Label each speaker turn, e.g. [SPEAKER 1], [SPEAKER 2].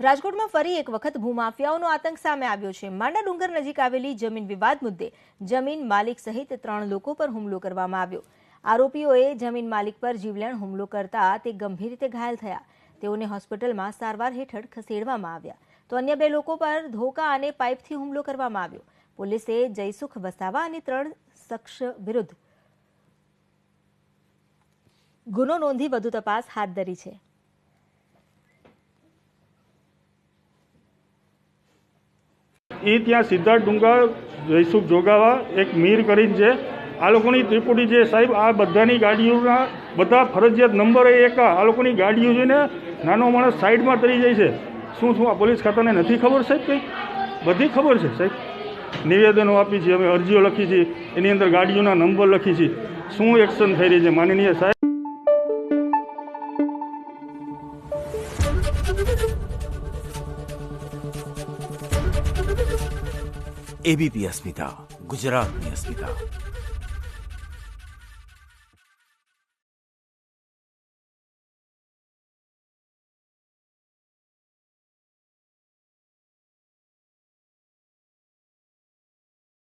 [SPEAKER 1] રાજકોટમાં ફરી એક વખત ભૂમાફિયાઓનો આતંક સામે આવ્યો છે। માંડા ડુંગર નજીક આવેલી જમીન વિવાદ મુદ્દે જમીન માલિક સહિત 3 લોકો પર હુમલો કરવામાં આવ્યો। આરોપીઓએ જમીન માલિક પર જીવલેણ હુમલો કરતા તે ગંભીર રીતે ઘાયલ થયા। તેઓને હોસ્પિટલમાં સારવાર હેઠળ ખસેડવામાં આવ્યા તો અન્ય 2 લોકો પર ધોકા અને પાઇપથી હુમલો કરવામાં આવ્યો। પોલીસે જયસુખ વસાવા અને 3 શખ્સ વિરુદ્ધ ગુનો નોંધી વધુ તપાસ હાથ ધરી છે।
[SPEAKER 2] ત્યાં સિદ્ધાર્થ ડુંગર, જયસુખ જોગાવા, એક મીર કરીને છે। આ લોકોની ત્રિપુટી છે સાહેબ। આ બધાની ગાડીઓના બધા ફરજિયાત નંબર એક આ લોકોની ગાડીઓ છે ને નાનો માણસ સાઈડમાં તરી જાય છે। શું આ પોલીસ ખાતાને નથી ખબર સાહેબ? કંઈ બધી ખબર છે સાહેબ। નિવેદનો આપી છે, અમે અરજીઓ લખી છે, એની અંદર ગાડીઓના નંબર લખી છે। શું એક્શન થઈ રહી છે માનનીય સાહેબ?
[SPEAKER 3] एबीपी अस्मिता, गुजरात में अस्मिता।